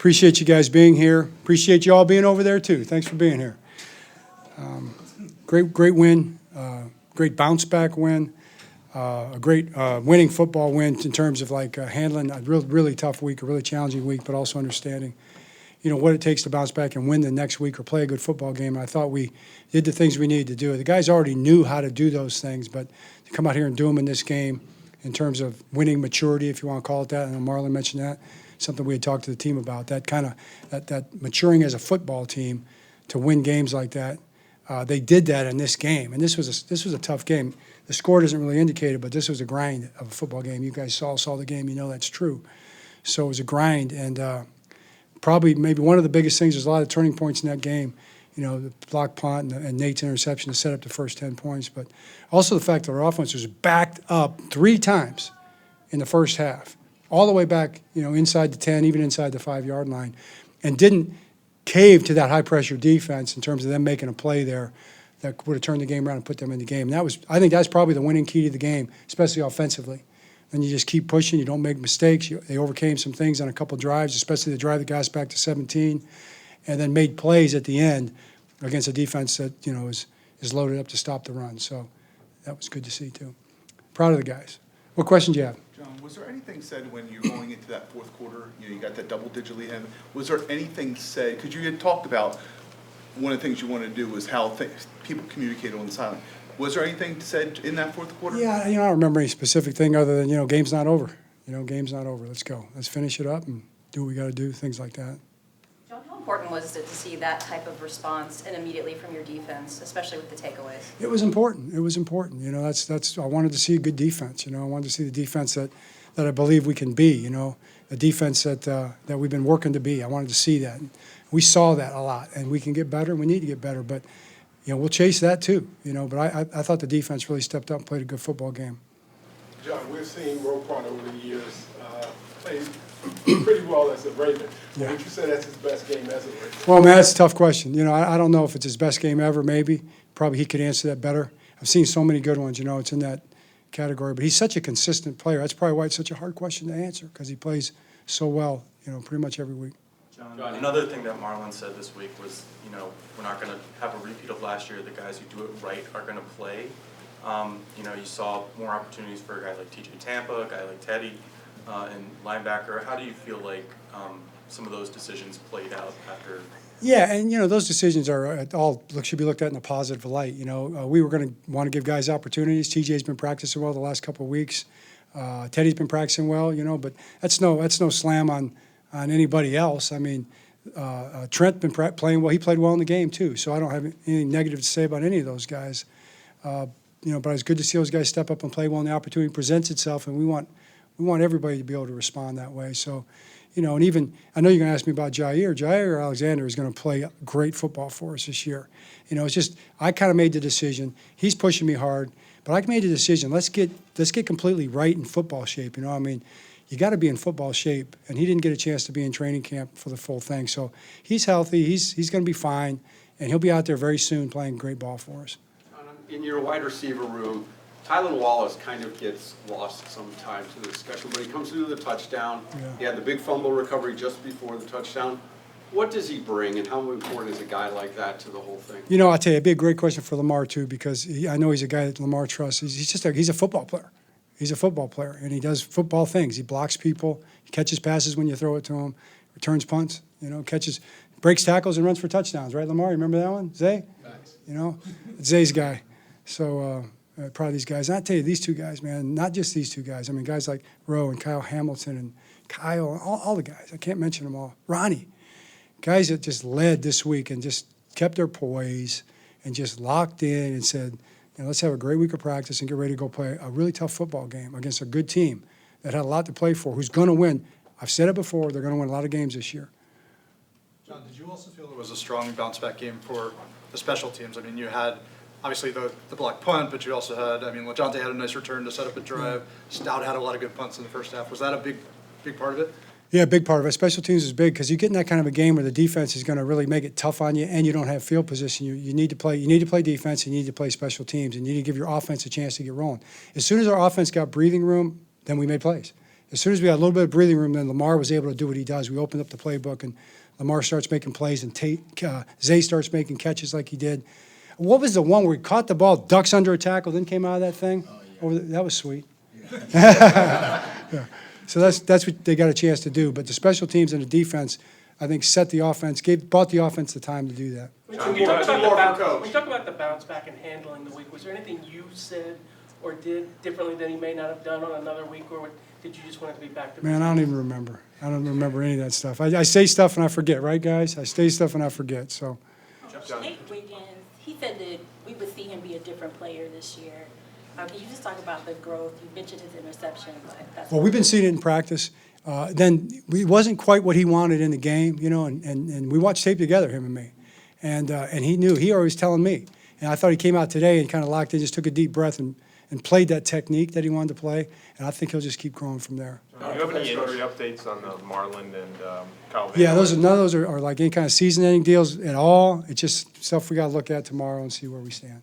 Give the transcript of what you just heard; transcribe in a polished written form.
Appreciate you guys being here. Appreciate you all being over there, too. Thanks for being here. Great win, great bounce-back win, a great winning football win in terms of like handling a really tough week, a really challenging week, but also understanding, what it takes to bounce back and win the next week or play a good football game. I thought we did the things we needed to do. The guys already knew how to do those things, but to come out here and do them in this game in terms of winning maturity, if you want to call it that, and Marlon mentioned that, something we had talked to the team about, that maturing as a football team to win games like that. They did that in this game, and this was a tough game. The score doesn't really indicate it, but this was a grind of a football game. You guys saw the game, that's true. So it was a grind, and probably maybe one of the biggest things, there's a lot of turning points in that game, the block punt and Nate's interception to set up the first 10 points, but also the fact that our offense was backed up 3 times in the first half, all the way back, inside the 10, even inside the 5-yard line, and didn't cave to that high-pressure defense in terms of them making a play there that would have turned the game around and put them in the game. And I think that's probably the winning key to the game, especially offensively. And you just keep pushing. You don't make mistakes. They overcame some things on a couple drives, especially the drive that got us back to 17, and then made plays at the end against a defense that, is loaded up to stop the run. So that was good to see, too. Proud of the guys. What questions do you have? John, was there anything said when you're going into that fourth quarter, you got that double-digit lead, was there anything said, because you had talked about one of the things you wanted to do was how people communicated on the sideline. Was there anything said in that fourth quarter? Yeah, I don't remember any specific thing other than, game's not over. Game's not over. Let's go. Let's finish it up and do what we got to do, things like that. John, how important was it to see that type of response and immediately from your defense, especially with the takeaways? It was important. It was important. That's I wanted to see a good defense. I wanted to see the defense that I believe we can be. The defense that we've been working to be. I wanted to see that. We saw that a lot, and we can get better. And we need to get better, but we'll chase that too. But I thought the defense really stepped up and played a good football game. John, we've seen Roquan over the years play pretty well as a Raven. Yeah. Would you say that's his best game as a Raven? Well, man, that's a tough question. I don't know if it's his best game ever. Maybe, probably he could answer that better. I've seen so many good ones. It's in that category. But he's such a consistent player. That's probably why it's such a hard question to answer, because he plays so well. Pretty much every week. John, another thing that Marlon said this week was, we're not going to have a repeat of last year. The guys who do it right are going to play. You saw more opportunities for a guy like TJ Tampa, a guy like Teddy, and linebacker. How do you feel like some of those decisions played out after? Yeah, and those decisions are all should be looked at in a positive light. We were going to want to give guys opportunities. TJ's been practicing well the last couple of weeks. Teddy's been practicing well, but that's no slam on anybody else. I mean, Trent been playing well. He played well in the game too, so I don't have anything negative to say about any of those guys. But it's good to see those guys step up and play well, and the opportunity presents itself, and we want everybody to be able to respond that way. So, and even I know you're going to ask me about Jair. Jair Alexander is going to play great football for us this year. It's just I kind of made the decision. He's pushing me hard, but I made the decision. Let's get completely right in football shape. You got to be in football shape, and he didn't get a chance to be in training camp for the full thing. So he's healthy. He's going to be fine, and he'll be out there very soon playing great ball for us. In your wide receiver room, Tylan Wallace kind of gets lost sometimes in the discussion, but he comes through the touchdown. Yeah. He had the big fumble recovery just before the touchdown. What does he bring, and how important is a guy like that to the whole thing? I'll tell you, it'd be a great question for Lamar, too, because I know he's a guy that Lamar trusts. He's a football player. He's a football player, and he does football things. He blocks people. He catches passes when you throw it to him, returns punts, breaks tackles and runs for touchdowns, right, Lamar? You remember that one? Zay? Nice. It's Zay's guy. So proud of these guys. And I tell you, these two guys, man, not just these two guys. I mean, guys like Rowe and Kyle Hamilton and Kyle, all the guys. I can't mention them all. Ronnie. Guys that just led this week and just kept their poise and just locked in and said, let's have a great week of practice and get ready to go play a really tough football game against a good team that had a lot to play for, who's going to win. I've said it before, they're going to win a lot of games this year. John, did you also feel there was a strong bounce-back game for the special teams? I mean, you had, obviously, the block punt, but you also had, LaJonte had a nice return to set up a drive. Stout had a lot of good punts in the first half. Was that a big part of it? Yeah, a big part of it. Special teams is big because you get in that kind of a game where the defense is going to really make it tough on you, and you don't have field position. You need to play. You need to play defense. You need to play special teams, and you need to give your offense a chance to get rolling. As soon as our offense got breathing room, then we made plays. As soon as we had a little bit of breathing room, then Lamar was able to do what he does. We opened up the playbook, and Lamar starts making plays, and Zay starts making catches like he did. What was the one where he caught the ball, ducks under a tackle, then came out of that thing? That was sweet. Yeah. So that's what they got a chance to do. But the special teams and the defense, I think, set the offense, bought the offense the time to do that. When you talk about the bounce back and handling the week, was there anything you said or did differently than you may not have done on another week, or did you just want it to be back to back? Man, I don't even remember. I don't remember any of that stuff. I say stuff and I forget, right, guys? I say stuff and I forget, so. Nate Wiggins, he said that we would see him be a different player this year. Can you just talk about the growth? You mentioned his interception, but that's. Well, we've been seeing it in practice. Then it wasn't quite what he wanted in the game, and we watched tape together, him and me. And he knew, he always telling me. And I thought he came out today and kind of locked in, just took a deep breath and played that technique that he wanted to play. And I think he'll just keep growing from there. Do you have any injury updates on the Marlon and Kyle? Yeah, none of those are like any kind of season-ending deals at all. It's just stuff we got to look at tomorrow and see where we stand.